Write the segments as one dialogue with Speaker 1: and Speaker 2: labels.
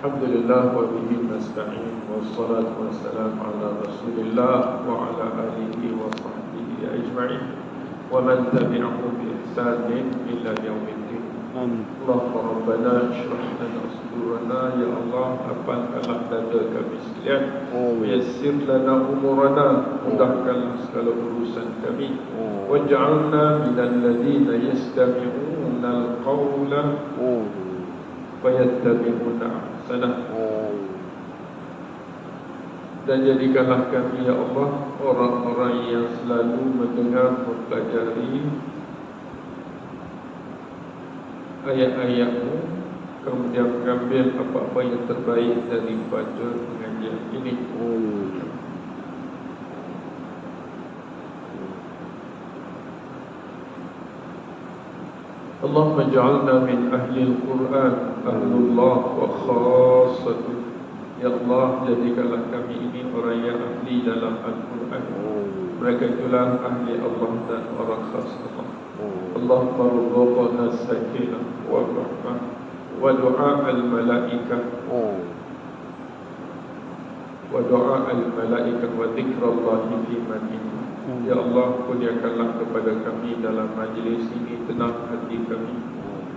Speaker 1: Alhamdulillah wa bihi nasta'in wassalatu wassalamu ala Rasulillah wa ala alihi wa sahbihi ajma'in wa man tabi'ahum bi ihsanin ila yaumiddin. Allahumma rabbana ishrah lana sudurana, ya Allah lapangkanlah dada kami sekalian, yassir lana umurana, mudahkanlah segala urusan kami, waj'alna minal ladzina yastami'una al-qawla fayattabi'una ahsanah. Dan jadikanlah kami, ya Allah, orang-orang yang selalu mendengar, mempelajari ayat-ayat-Mu, kemudian mengambil apa-apa yang terbaik daripada pengajian ini. Allahumma ja'alna min ahli al-Quran, ahlullah wa khassatuh. Ya Allah, jadikanlah kami ini orang yang ahli dalam Al-Quran. Mereka itulah ahli Allah dan orang khas Allah. Allahumma rzuqna sakinah wa rahmah wa du'a al-malaikah wa du'a al-malaikah wa dzikrallahi fi man inna. Ya Allah, kurniakanlah kepada kami dalam majlis ini tenang hati kami,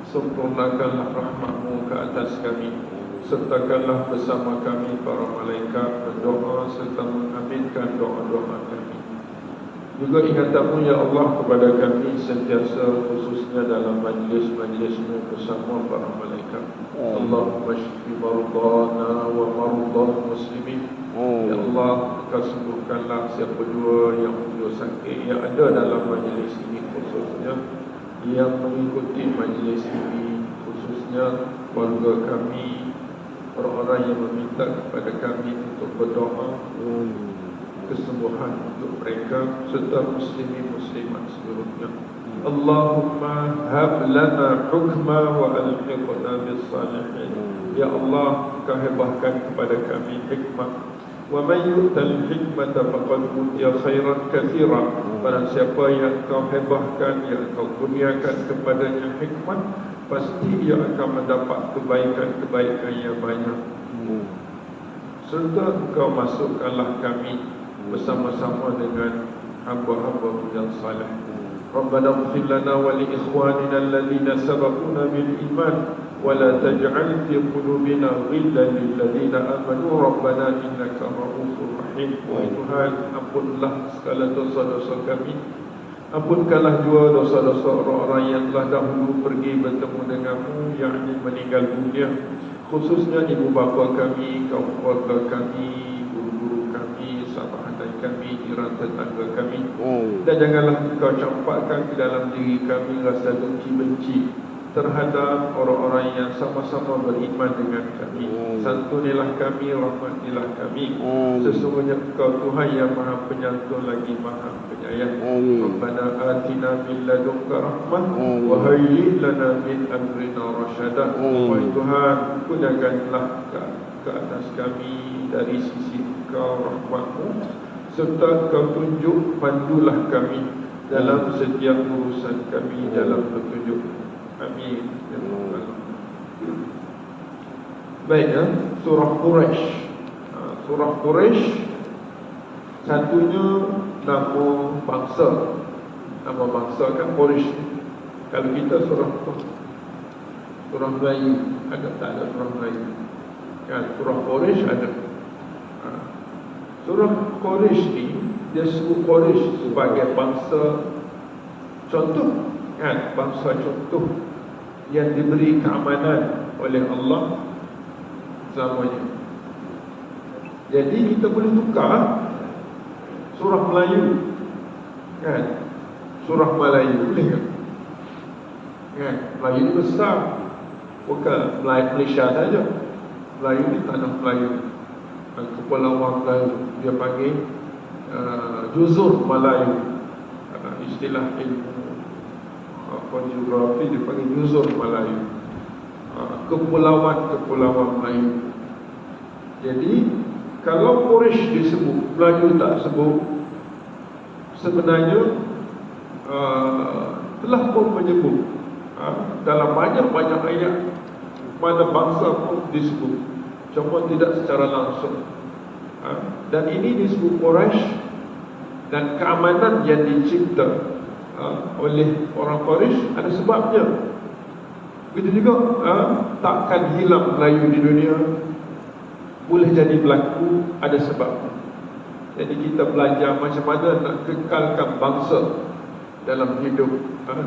Speaker 1: sempurnakanlah rahmat-Mu ke atas kami, sertakanlah bersama kami para malaikat berdoa serta mengaminkan doa-doa kami. Juga ingatan-Mu, ya Allah, kepada kami sentiasa, khususnya dalam majlis-majlis-Mu bersama para malaikat. Allahumma shfi mardana wa mardal muslimin. Ya Allah, Engkau sembuhkanlah siapa jua yang punya sakit yang ada dalam majlis ini, khususnya yang mengikuti majlis ini, khususnya keluarga kami, orang-orang yang meminta kepada kami untuk berdoa kesembuhan untuk mereka serta muslimin muslimat seluruhnya. Allahumma hab lana hukma wa alhiqna bis salihin. Ya Allah, Engkau hebahkan kepada kami hikmah. Wa man yu'tal hikmata faqad utiya khairan katsira. Barang siapa yang Engkau hebahkan, yang Engkau kurniakan kepadanya hikmah, pasti ia akan mendapat kebaikan-kebaikan yang banyak. Serta Engkau masukkanlah kami bersama-sama dengan hamba-hamba yang saleh. Rabbana ighfir lana wa li ikhwanina alladhina sabaquna bil iman wa la taj'al fi qulubina ghillan lil ladzina amanu rabbana innaka ra'ufur rahim. Wahai Tuhan, ampunlah segala dosa-dosa kami, ampunkanlah juga dosa-dosa orang-orang yang telah dahulu pergi bertemu denganmu, yakni meninggal dunia, khususnya ibu bapa kami, kaum keluarga kami, guru-guru kami, sahabat kami, jiran tetangga kami. Dan janganlah Engkau campakkan ke dalam diri kami rasa dengki benci terhadap orang-orang yang sama-sama beriman dengan kami. Santunilah kami, rahmatilah kami. Sesungguhnya Engkau Tuhan yang Maha Penyantun lagi Maha Penyayang. Rabbana atina min ladunka rahmah wa hayyi lana min amrina rasyada. Wahai Tuhan, kurniakanlah ke atas kami dari sisi Engkau rahmat-Mu, serta Kau tunjuk, pandulah kami dalam setiap urusan kami, dalam petunjuk. Amin. Baik, surah Quraisy. Surah Quraisy satunya nama bangsa. Nama bangsa kan Quraisy. Kalau kita surah Melayu ada tak ada surah Melayu? Kan surah Quraisy ada. Surah Quraisy ni dia sebut Quraisy sebagai bangsa contoh, kan, bangsa contoh yang diberi keamanan oleh Allah selamanya. Jadi kita boleh tukar surah Melayu, kan, surah Melayu boleh kan? Kan, Melayu ni besar, bukan Malaysia saja. Melayu ni tanah Melayu, kepulauan Melayu, dia panggil juzur Melayu. Istilah ilmu geografi dia panggil juzur Melayu, kepulauan Melayu. Jadi kalau Quraisy disebut, Melayu tak sebut, sebenarnya telah pun menyebut dalam banyak-banyak ayat mana bangsa pun disebut. cuma tidak secara langsung. Dan ini disebut Quraisy, dan keamanan yang dicipta oleh orang Quraisy ada sebabnya. Begitu juga takkan hilang Melayu di dunia, boleh jadi berlaku, ada sebab. Jadi kita belajar macam mana nak kekalkan bangsa dalam hidup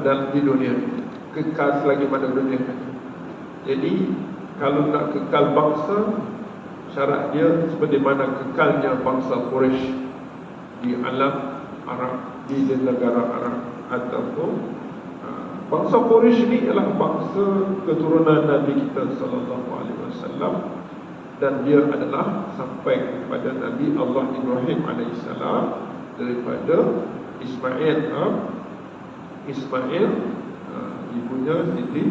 Speaker 1: dalam di dunia, kekal selagi mana dunia. Jadi kalau nak kekal bangsa, syarat dia seperti mana kekalnya bangsa Quraisy di alam Arab, di negara Arab. Ataupun bangsa Quraisy ini ialah bangsa keturunan Nabi kita sallallahu alaihi wasallam, dan dia adalah sampai kepada Nabi Allah Ibrahim alaihissalam daripada Ismail, ibunya Siti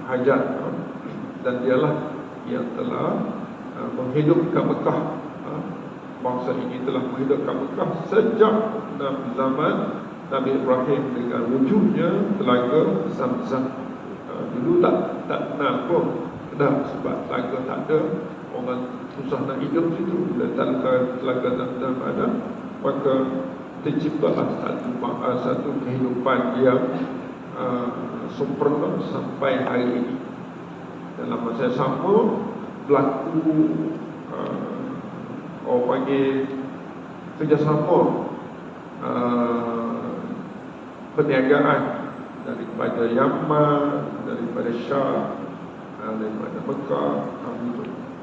Speaker 1: Hajar, dan dialah yang telah menghidupkan Mekah. Bangsa ini telah menghidupkan Mekah sejak zaman Nabi Ibrahim dengan wujudnya telaga Zamzam. Dulu tak kenal pun dah, sebab telaga tak ada, orang susah nak hidup situ. Bila telaga Zamzam ada, maka terciptalah satu kehidupan yang sempurna sampai hari ini. Dalam masa yang sama berlaku orang panggil kerjasama perniagaan daripada Yaman, daripada Syam, daripada Mekah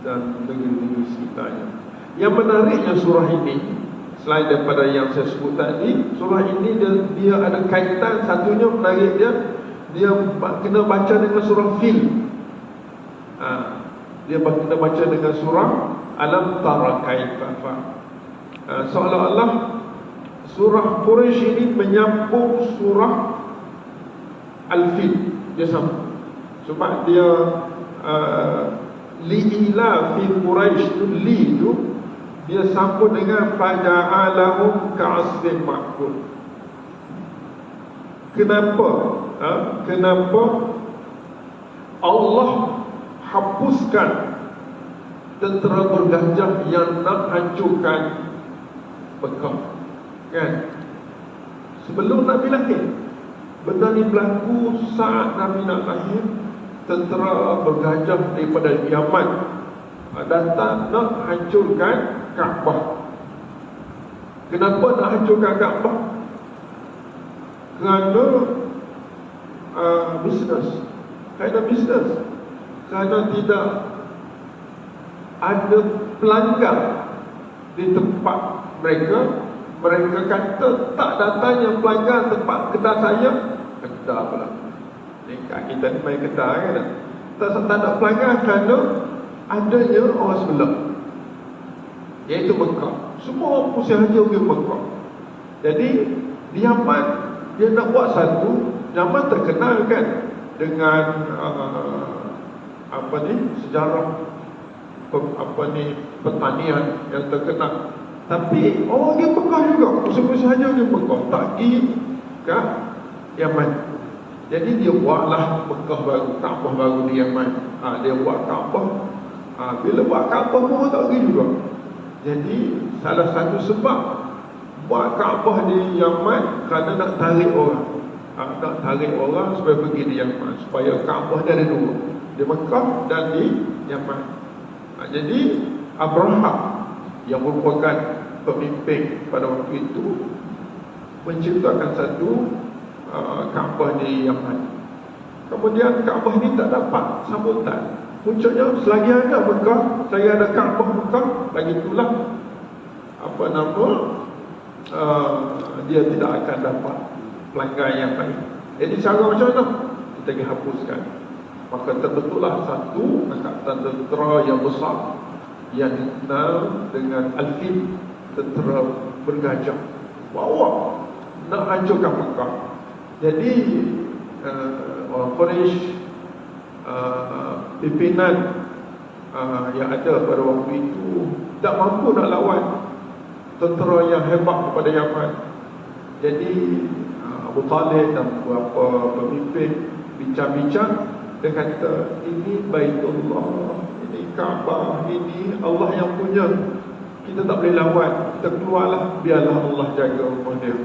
Speaker 1: dan negeri-negeri sekitarnya. Yang menariknya surah ini, selain daripada yang saya sebut tadi, surah ini dia ada kaitan. Satunya menarik dia kena baca dengan surah Fil. Dia kena baca dengan surah Alam Tara Kaifa. Seolah-olah surah Quraisy ini menyambung surah Al-Fil. Dia sama, sebab dia li'ila fi Quraisy tu, li tu dia sambung dengan faja'alahum ka'asfin ma'kul. Kenapa? Kenapa Allah hapuskan tentera bergajah yang nak hancurkan Mekah, kan? Sebelum Nabi lahir, benda ni berlaku saat Nabi nak lahir. Tentera bergajah daripada Yaman datang nak hancurkan Kaabah. Kenapa nak hancurkan Kaabah? Kerana bisnes. Kerana tidak ada pelanggan di tempat mereka. Mereka kata tak datangnya pelanggan tempat kedai saya. Kedai pula ni kat kita ni main kedai kan. Tak ada pelanggan kerana adanya orang sebelah, iaitu Mekah. Semua orang pusing haji pergi Mekah. Jadi di Yaman dia nak buat satu. Yaman terkenal kan dengan sejarah pertanian yang terkenal. Tapi orang pergi Mekah juga, pusing-pusing haji pergi Mekah, tak pergi ke Yaman. Jadi dia buatlah Mekah baru, Kaabah baru di Yaman. Dia buat Kaabah. Bila buat Kaabah pun tak pergi juga. Jadi salah satu sebab buat Kaabah di Yaman kerana nak tarik orang. Nak tarik orang supaya pergi di Yaman, supaya Kaabah dia ada dua, di Mekah dan di Yaman. Jadi Abraham yang merupakan pemimpin pada waktu itu menciptakan satu Kaabah di Yaman. Kemudian Kaabah ni tak dapat sambutan. Puncaknya selagi ada Mekah, saya ada Kaabah Mekah, lagi itulah dia tidak akan dapat pelanggan yang baik. Jadi cara macam mana? Kita pergi hapuskan. Maka terbetullah satu angkatan tentera yang besar yang dikenal dengan Al-Fil, tentera bergajah, bawa nak hancurkan Mekah. Jadi orang Quraisy, pimpinan yang ada pada waktu itu tak mampu nak lawan tentera yang hebat daripada Yaman. Jadi Abu Talib dan beberapa pemimpin bincang-bincang. Dia kata ini Baitullah ini Kaabah, ini Allah yang punya, kita tak boleh lawan, kita keluarlah, biarlah Allah jaga rumah dia.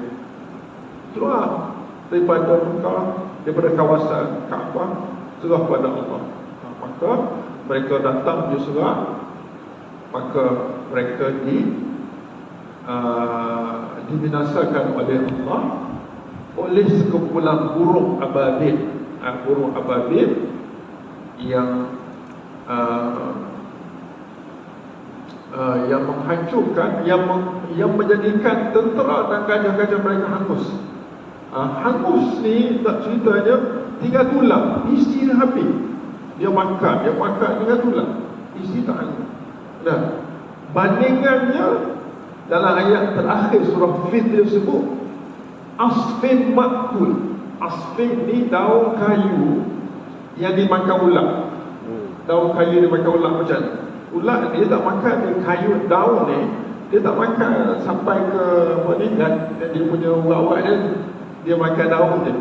Speaker 1: Keluar daripada Mekah, daripada kawasan Kaabah, serah pada Allah. Maka mereka datang dia serah, maka mereka dibinasakan oleh Allah oleh sekumpulan burung ababil. Burung ababil yang menghancurkan, yang menjadikan tentera dan gajah-gajah mereka hangus. Hangus ni tak ceritanya tinggal tulang, isi dah habis. Dia makan tinggal tulang, isi tak hangus. Nah, bandingannya dalam ayat terakhir surah Fil dia sebut asfin makul. Asfin ni daun kayu yang dimakan ular. Daun kayu dimakan ular macam ni. Ular dia tak makan dia kayu daun ni, dia tak makan sampai ke apa ni, dan dia punya urat-urat dia makan daun je.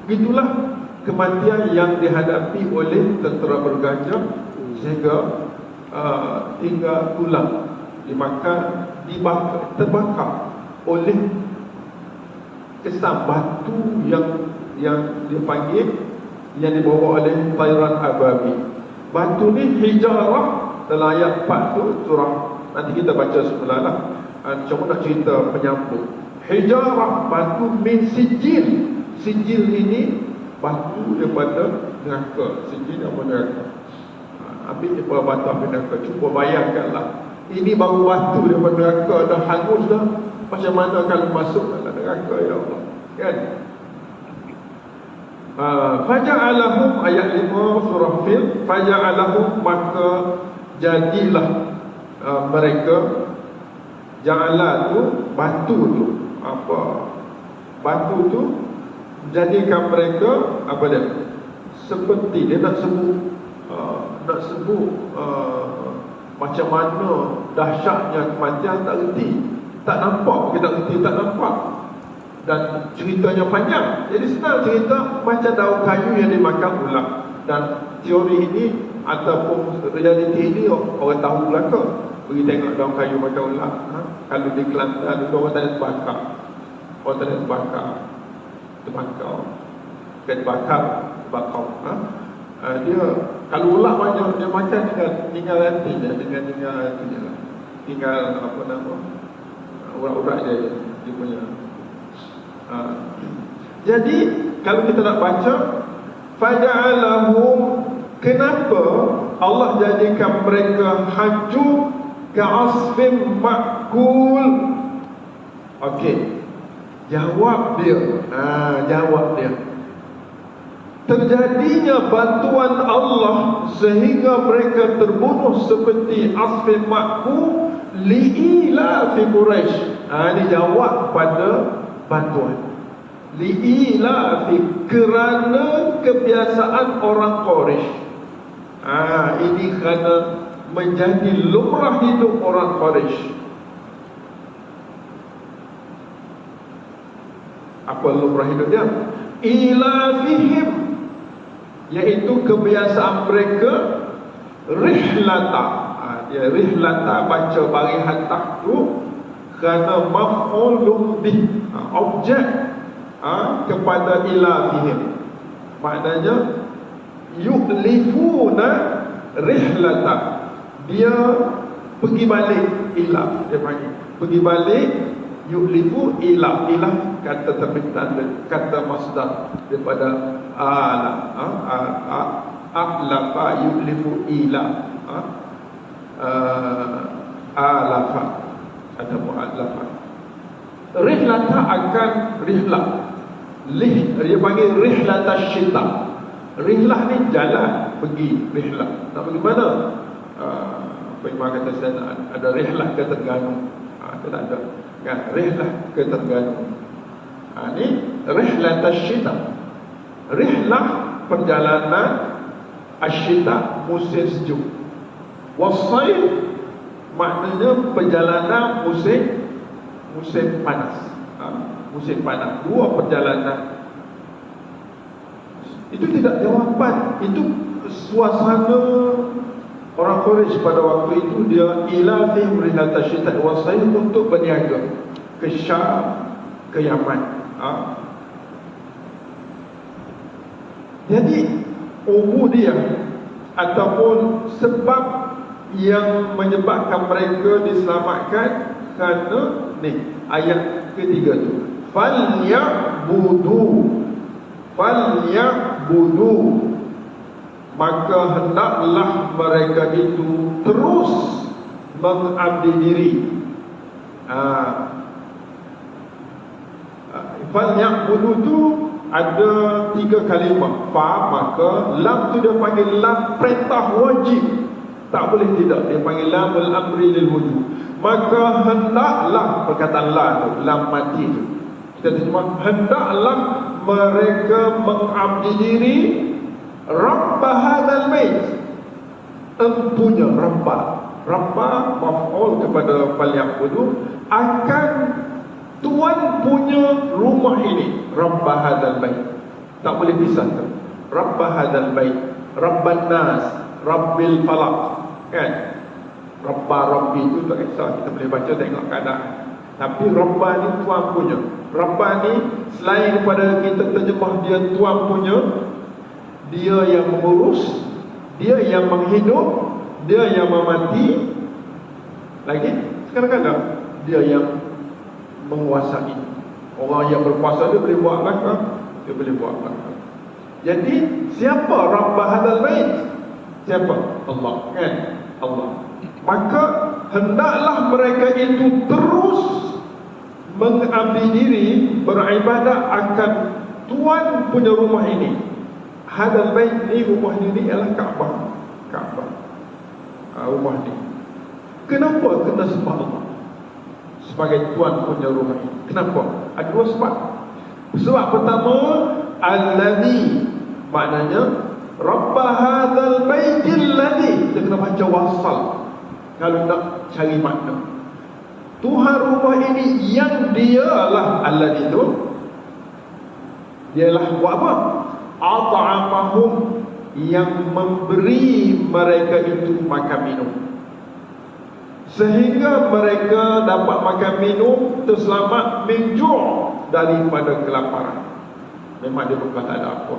Speaker 1: Begitulah kematian yang dihadapi oleh tentera bergajah, sehingga tinggal tulang, dimakan, terbakar oleh kesan batu yang dipanggil, yang dibawa oleh tayran ababi. Batu ni hijarah, dalam ayat 4 tu surah, nanti kita baca semula lah. Cuma nak cerita penyambung. Hijarah, batu min sijil. Sijil ini batu daripada neraka. Sijil daripada neraka. Habis daripada batu daripada neraka. Cuba bayangkanlah, ini baru batu daripada neraka, dah hangus dah. Macam mana kalau masuk dalam neraka, ya Allah, kan? Faja'alahum, ayat 5 surah Fil. Faja'alahum, maka jadilah mereka. Ja'ala tu batu tu, apa? Batu tu jadikan mereka apa dia? Seperti dia nak sebut macam mana dahsyatnya kematian, tak reti, tak nampak, kita reti, tak nampak. Dan ceritanya panjang. Jadi senang cerita macam daun kayu yang dimakan ular. Dan teori ini ataupun realiti ini orang tahu belaka. Pergi tengok daun kayu makan ular. Kalau di Kelantan itu orang tak ada terbakar. Orang tak ada terbakar. Terbakar. Dia kalau ular banyak dia makan tinggal ranting dia, tinggal apa nama, urat-urat dia punya. Jadi kalau kita nak baca faja'alahum, kenapa Allah jadikan mereka hancur ka'asfin ma'kul? Okey, jawab dia. Terjadinya bantuan Allah sehingga mereka terbunuh seperti asfin ma'kul li'ila fi Quraisy. Ini jawab pada bantuan. Li'ila fi, kerana kebiasaan orang Quraisy. Ini kerana menjadi lumrah hidup orang Quraisy. Apa lumrah hidup dia? Ila fihim, iaitu kebiasaan mereka rihlata. Dia rihlata, baca barihatah tu kerana maf'ulun bih, objek kepada ila fihim. Maknanya yuklifuna rihlata, dia pergi balik, ila dia panggil pergi balik. Yuklifu ila, kata terbitan, kata masdar daripada alafa, yuklifu ila, alafa atau mu'alafa. Rihlata akan rihlah, dia panggil rihlata syita. Rihlah ni jalan, pergi rihlah. Nak pergi mana? Imam kata saya ada rihlah ke Terengganu. Tak ada kan, rihlah ke Terengganu. Ni rihlat asyita. Rihlah perjalanan, asyita musim sejuk, wasayf maknanya perjalanan musim panas. Musim panas, dua perjalanan. Itu tidak jawapan, itu suasana Orang Quraisy pada waktu itu dia ila fihim rihlata syita' wa sayf untuk berniaga ke Syam, ke Yaman. Jadi dia ataupun sebab yang menyebabkan mereka diselamatkan kerana ni ayat ketiga tu, falyabudu, maka hendaklah mereka itu terus mengabdi diri. Falyabudu tu ada 3 kalimah fa, maka lam tu dia panggil lam perintah wajib, tak boleh tidak, dia panggil lamul amri lil wujub. Maka hendaklah, perkataan la tu, lam mati tu, kita terjemah hendaklah mereka mengabdi diri rabb hadzal bait, empunya rabba maf'ul kepada falyabudu, akan tuan punya rumah ini, rabb hadzal bait, tak boleh pisah tu. Rabb hadzal bait, rabban nas, rabbil falaq, kan? Rabbi itu tak kisah, kita boleh baca tengok keadaan. Tapi Rabba ni tuan punya. Rabba ni selain daripada kita terjemah dia tuan punya, dia yang mengurus, dia yang menghidup, dia yang memati, lagi kadang-kadang dia yang menguasai. Orang yang berkuasa dia boleh buat belakang, dia boleh buat belakang. Jadi siapa Rabba hadzal bait? Siapa? Allah, kan? Allah. Maka hendaklah mereka itu terus mengabdi diri, beribadat akan Tuhan punya rumah ini. Hadzal bait ni, rumah ini ialah Kaabah. Rumah ni. Kenapa kena sembah Allah sebagai Tuhan punya rumah ini? Kenapa? Ada 2 sebab. Sebab pertama, allazi, maknanya Rabb hadzal baitil ladzi, kita kena baca wasal kalau nak cari makna. Tuhan rumah ini yang dialah alladzi itu, dialah buat apa? At'amahum, yang memberi mereka itu makan minum, sehingga mereka dapat makan minum terselamat minju' daripada kelaparan. Memang dia bukan tak ada apa.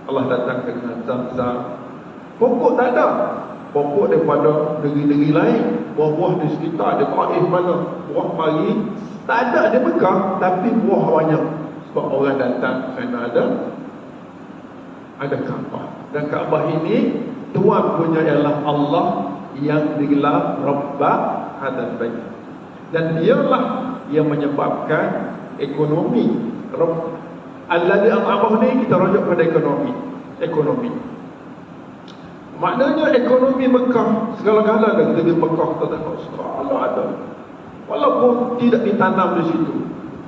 Speaker 1: Allah datang dengan Zam-Zam, pokok tak ada, pokok daripada negeri-negeri lain, buah-buah di sekitar dia Taif mana, buah mari tak ada, dia Mekah, tapi buah banyak. Sebab orang datang kerana ada Kaabah. Dan Kaabah ini Tuhan punya ialah Allah yang digelar Rabba hadzal bait, dan dialah yang menyebabkan ekonomi. Alladzi at'amah ni kita rujuk pada ekonomi. Maknanya ekonomi Mekah segala-gala dah, kita di Mekah kita tengok segala ada. Walaupun tidak ditanam di situ,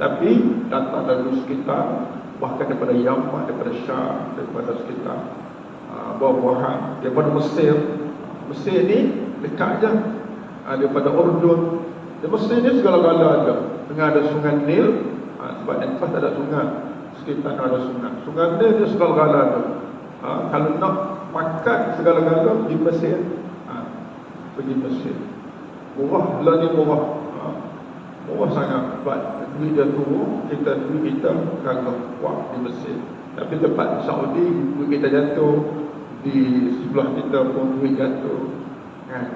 Speaker 1: tapi datang dari sekitar, bahkan daripada Yaman, daripada Syam, daripada sekitar buah-buahan, daripada Mesir. Mesir ni dekat je, daripada Urdun. Di Mesir ni segala-gala ada. Dengan ada sungai Nil, sebab Anfas tak ada sungai, sekitar ada sungai. Sungai Nil dia segala-gala ada. Kalau nak makan segala-gala di Mesir, pergi Mesir. Murah, lagi murah. Murah sangat. Sebab duit dia turun, duit kita kagak kuat di Mesir. Tapi tempat Saudi, duit kita jatuh, di sebelah kita pun duit jatuh.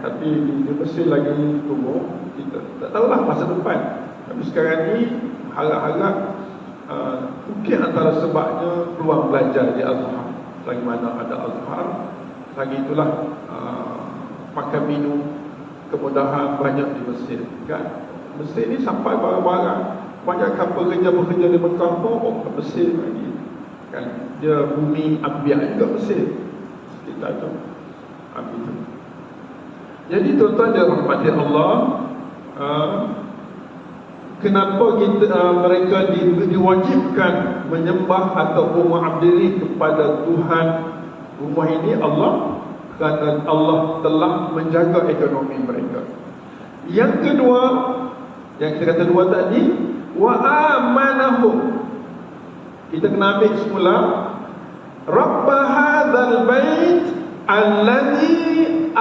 Speaker 1: Tapi di Mesir lagi turun, kita tak tahulah masa depan. Tapi sekarang ni harap-harap mungkin antara sebabnya peluang belajar di Azhar. Selagi mana ada Azhar, lagi itulah makan minum kemudahan banyak di Mesir, kan? Mesir ni sampai barang-barang, banyakkan pekerja-pekerja di Mekah pun ke Mesir lagi, kan? Dia bumi Ambiak juga Mesir, sekitar tu Ambiak. Jadi tuan-tuan dan rahmati Allah, kenapa mereka diwajibkan menyembah ataupun mengabdi kepada Tuhan rumah ini Allah? Kerana Allah telah menjaga ekonomi mereka. Yang kedua, yang kita kata dua tadi, wa amanahum, kita kena ambil semula Rabb hadzal bait allazi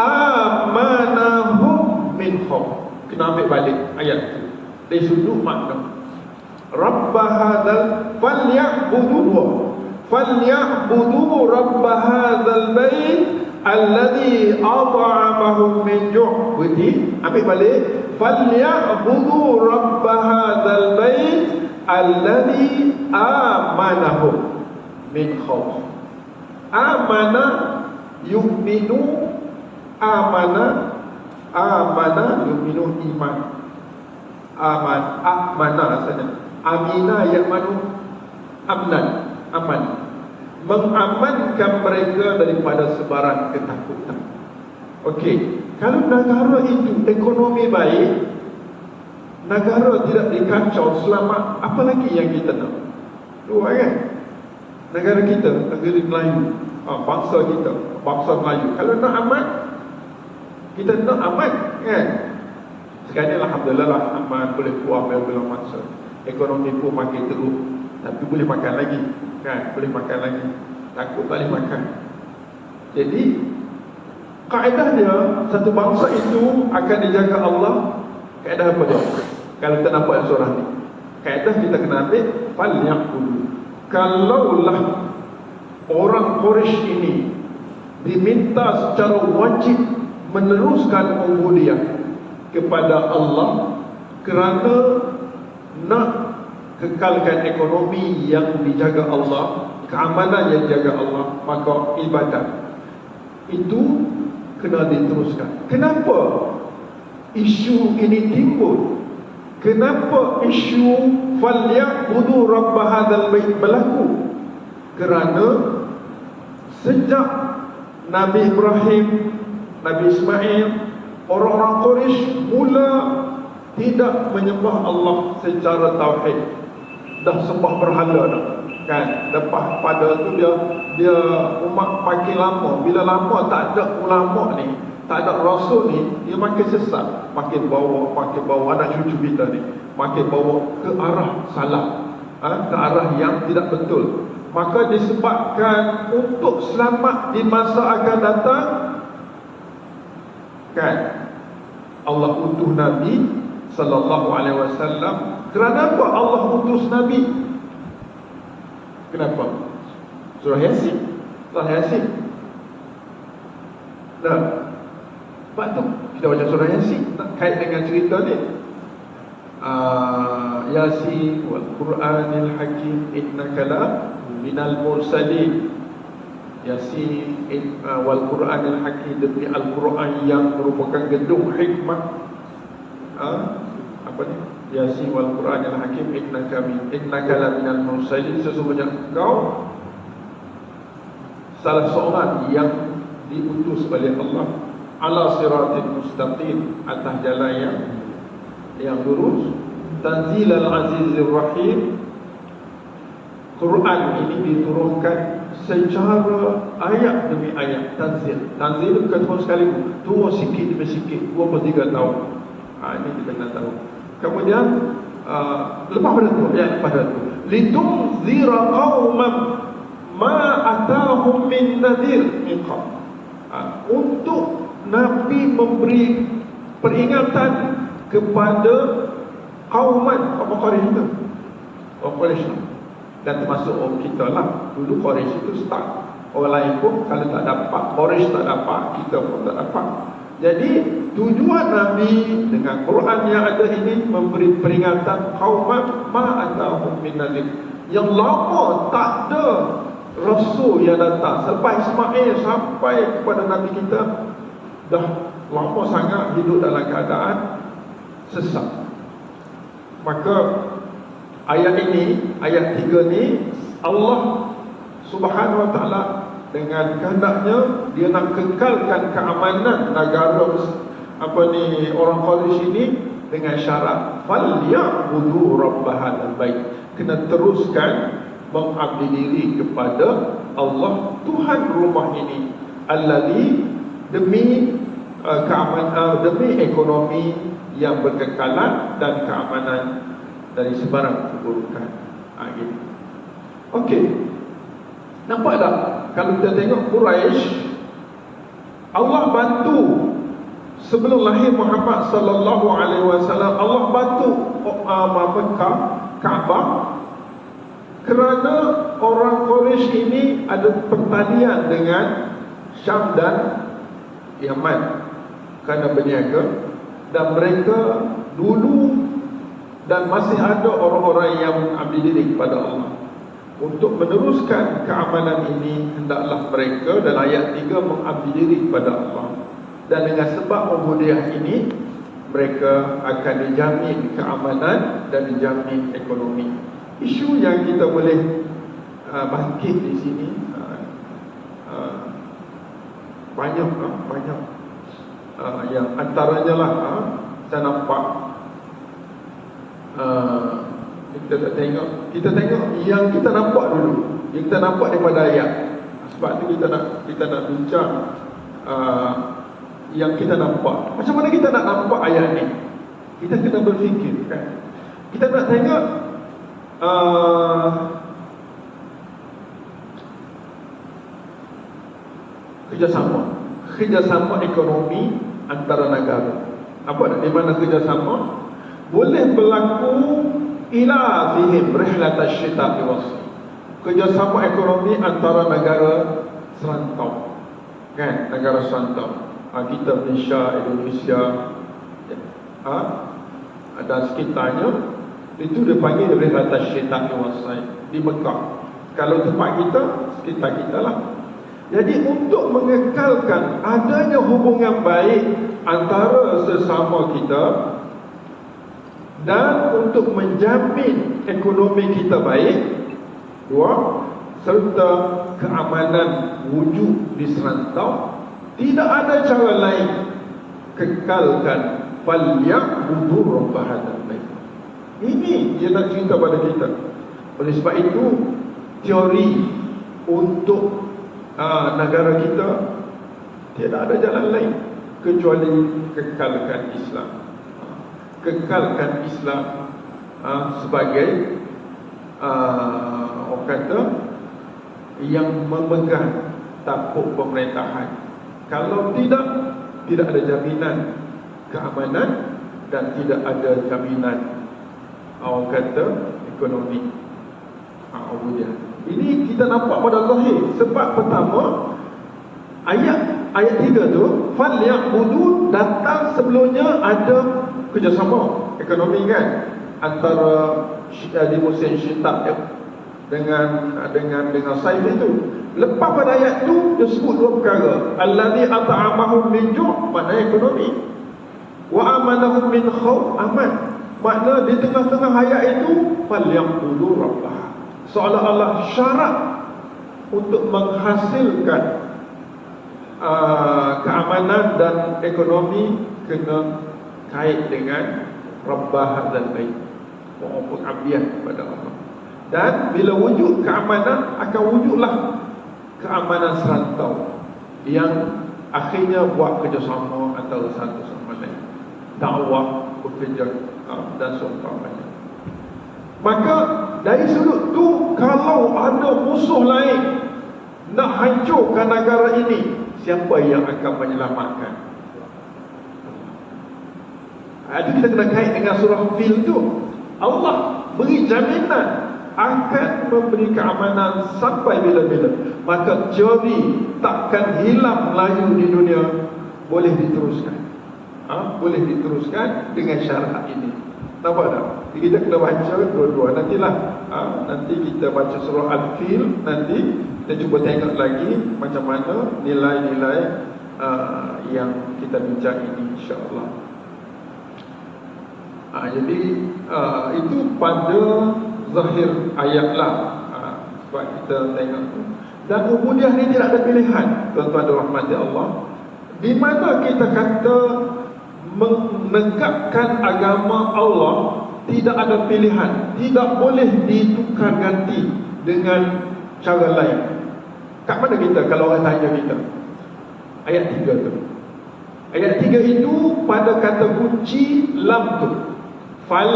Speaker 1: amanahum min khauf. Kena ambil balik ayat tu dari sudut makna. Rabb hadzal falyabudu rabb hadzal bait alladhi at'amahum min ju'. Berarti ambil balik, falyabudu rabb hadzal bait alladhi amanahum min khauf. Amana yu'minu, amana yu'minu iman, amana rasanya, amina ya'manu amnan, aman, mengamankan mereka daripada sebarang ketakutan. Okey, kalau negara itu ekonomi baik, negara tidak dikacau, selamat, apa lagi yang kita nak? Dua kan? Negara kita, negara Melayu, bangsa kita, bangsa Melayu, kalau nak aman, kita nak aman kan? Sekarang ni alhamdulillah lah, aman, boleh keluar bila masa, ekonomi pun makin teruk, tapi boleh makan lagi kan? Boleh makan lagi, takut tak boleh makan. Jadi kaedah dia, satu bangsa itu akan dijaga Allah. Kaedah apa dia? Kalau kita nampak surah ni, kaedah kita kena ambil falyaqudu. Kalaulah orang Quraisy ini diminta secara wajib meneruskan ubudiyah kepada Allah kerana nak kekalkan ekonomi yang dijaga Allah, keamanan yang dijaga Allah, maka ibadat itu kena diteruskan. Kenapa isu ini timbul? Kenapa isu falyaqudu rabb hadzal bait berlaku? Kerana sejak Nabi Ibrahim, Nabi Ismail, orang-orang Quraisy mula tidak menyembah Allah secara tauhid, dah sembah berhala dah kan. Lepas pada tu dia umat makin lama, bila lama tak ada ulama ni, tak ada rasul ni, dia makin sesat, makin bawa anak cucu kita ni makin bawa ke arah salah, ke arah yang tidak betul. Maka disebabkan untuk selamat di masa akan datang kan, Allah utuh Nabi sallallahu alaihi wasallam. Kerana apa Allah utus Nabi? Kenapa? Surah Yasin. Nah, sebab tu kita baca surah Yasin kait dengan cerita ni. Yasin wal Qur'anil Hakim innaka la minal mursalin. Yasin wal Qur'anil Hakim, demi Al-Quran yang merupakan gedung hikmah. Apa ni? Yasin wal Qur'anil Hakim innaka la minal mursalin, sesungguhnya engkau salah seorang yang diutus oleh Allah ala siratil mustaqim, atas jalan yang lurus. Tanzilal azizir rahim, Quran ini diturunkan secara ayat demi ayat. Tanzil bukan turun sekali, turun sikit demi sikit, 2/3 tahun. Ini kita kena tahu. Kemudian lepas pada tu, ayat lepas pada tu, litunzira qauman ma atahum min nadhir min qabl, untuk Nabi memberi peringatan kepada kauman, apa Quraisy itu? Orang Quraisy dan termasuk orang kita lah. Dulu Quraisy itu start, orang lain pun kalau tak dapat, Quraisy tak dapat, kita pun tak dapat. Jadi tujuan Nabi dengan Quran yang ada ini memberi peringatan kauman ma atahum min nadhir, yang lama tak ada Rasul yang datang. Selepas Ismail sampai kepada Nabi kita, dah lama sangat hidup dalam keadaan sesat. Maka ayat ini, ayat 3 ni, Allah Subhanahu wa ta'ala dengan kehendaknya dia nak kekalkan keamanan negara orang Quraisy ini dengan syarat falyabudu rabb hadzal bait, kena teruskan mengabdi diri kepada Allah Tuhan rumah ini, alladzi, demi keamanan, demi ekonomi yang berkekalan dan keamanan dari sebarang keburukan. Gitu. Okey. Nampak tak? Kalau kita tengok Quraisy Allah bantu sebelum lahir Muhammad sallallahu alaihi wasallam, Allah bantu Mekah, Kaabah, kerana orang Quraisy ini ada pertanian dengan Syam dan Yaman kerana berniaga, dan mereka dulu dan masih ada orang-orang yang mengabdi diri kepada Allah. Untuk meneruskan keamanan ini, hendaklah mereka, dan ayat 3, mengabdi diri kepada Allah. Dan dengan sebab ubudiyah ini, mereka akan dijamin keamanan dan dijamin ekonomi. Isu yang kita boleh bangkit di sini banyak yang antaranya lah saya nampak kita tengok yang kita nampak dulu, yang kita nampak daripada ayat. Sebab tu kita nak bincang yang kita nampak. Macam mana kita nak nampak ayat ni? Kita kena berfikir, kan? Kita nak tengok kerjasama ekonomi antara negara. Apa di mana kerjasama boleh berlaku ila fihim rihlat asy-syita'i was-sayf. Kerjasama ekonomi antara negara serantau, kan? Negara serantau. Kita Malaysia, Indonesia, dan sekitarnya, itu dipanggil rihlat asy-syita'i was-sayf di Mekah. Kalau tempat kita, sekitar kita lah. Jadi untuk mengekalkan adanya hubungan baik antara sesama kita, dan untuk menjamin ekonomi kita baik, dua, serta keamanan wujud di serantau, tidak ada cara lain, kekalkan falyabudu rabb hadzal bait. Ini dia nak cerita pada kita. Oleh sebab itu, teori untuk negara kita tidak ada jalan lain kecuali kekalkan Islam. Kekalkan Islam sebagai orang kata yang memegang tampuk pemerintahan. Kalau tidak ada jaminan keamanan dan tidak ada jaminan orang kata ekonomi. Ini kita nampak pada zahir. Sebab pertama, ayat 3 tu, falyabudu, datang sebelumnya ada kerjasama ekonomi, kan, antara di musim syitab dengan Saif itu. Lepas pada ayat tu dia sebut dua perkara. Allazi at'amahum min ju', makna ekonomi, wa amanahum min khauf, aman. Makna di tengah-tengah ayat itu falyabudu rabbah, seolah-olah syarat untuk menghasilkan keamanan dan ekonomi kena kait dengan rabbah hadzal bait, pengabdian kepada Allah. Dan bila wujud keamanan, akan wujudlah keamanan serantau yang akhirnya buat kerjasama antara satu sama lain, dakwah, bekerja dan seumpamanya. Maka dari sudut tu, kalau ada musuh lain nak hancurkan negara ini, siapa yang akan menyelamatkan? Itu kita kena kait dengan surah Fil tu. Allah beri jaminan akan memberi keamanan sampai bila-bila. Maka teori takkan hilang Melayu di dunia boleh diteruskan. Boleh diteruskan dengan syarat ini. Nampak tak? Kita kena baca dua-dua. Nantilah nanti kita baca surah Al-Fil. Nanti kita cuba tengok lagi macam mana nilai-nilai yang kita bincang ini, insya-Allah. Jadi itu pada zahir ayat lah. Sebab kita tengok tu. Dan ubudiyah ni tidak ada pilihan, tuan-tuan dan rahmati Allah. Di mana kita kata menegakkan agama Allah tidak ada pilihan, tidak boleh ditukar ganti dengan cara lain. Kat mana kita kalau orang tanya kita? Ayat 3 tu. Ayat 3 itu pada kata kunci lam tu. Fal.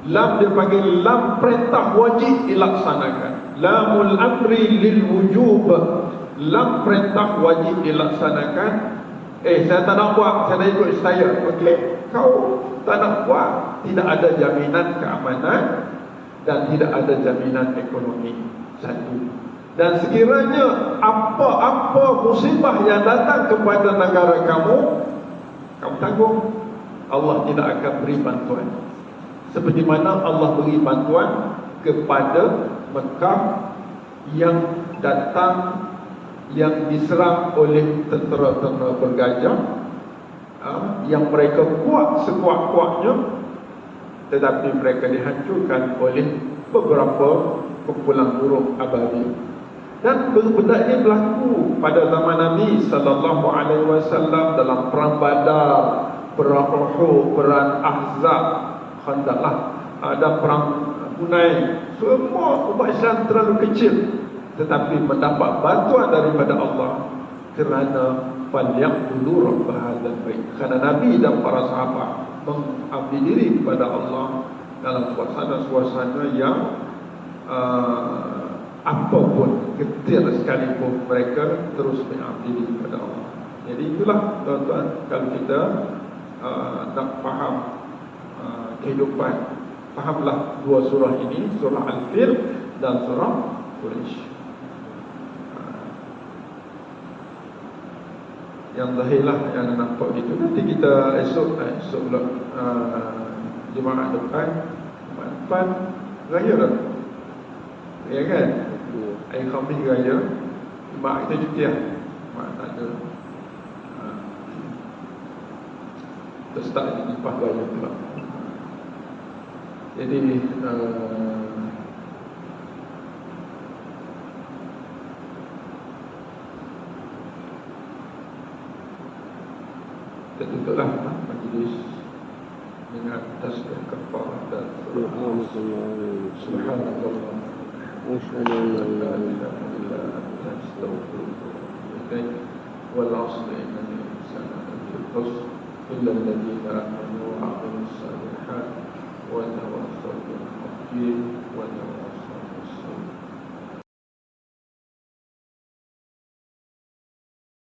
Speaker 1: Lam dia panggil lam perintah wajib dilaksanakan. Lamul amri lil wujub. lam perintah wajib dilaksanakan. Saya tak nak buat, saya nak ikut saya. Okey, kau tak nak buat, tidak ada jaminan keamanan dan tidak ada jaminan ekonomi. Satu. Dan sekiranya apa-apa musibah yang datang kepada negara kamu tanggung. Allah tidak akan beri bantuan seperti mana Allah beri bantuan kepada Mekah yang datang, yang diserang oleh tentera-tentera bergajah, yang mereka kuat sekuat-kuatnya, tetapi mereka dihancurkan oleh beberapa kumpulan burung ababil. Dan benda ini berlaku pada zaman Nabi sallallahu alaihi wasallam dalam perang Badar, perang Uhud, perang Ahzab, Khandaq ada perang Hunain. Semua umat Islam terlalu kecil, tetapi mendapat bantuan daripada Allah kerana falyaqulu rabb hadzal bait. Kerana Nabi dan para sahabat mengabdi diri kepada Allah dalam suasana-suasana yang apapun, kecil sekalipun, mereka terus mengabdi diri kepada Allah. Jadi itulah tuan-tuan, kalau kita nak faham kehidupan, fahamlah dua surah ini, surah Al-Fil dan surah Quraisy. Yang zahirlah yang nampak itu. Nanti kita esok pula Jumaat depan raya dah. Ya kan? Hari Khamis raya, Jumaat kita cuti lah. Jumaat tak ada. Kita start di lepas raya pula. Jadi kita tutuplah majlis dengan tasbih kafarah dan subhanallah
Speaker 2: أشهد أن لا إله إلا
Speaker 1: أنت أستغفرك وأتوب إليك والعصر إن الإنسان لفي خسر إلا الذين آمنوا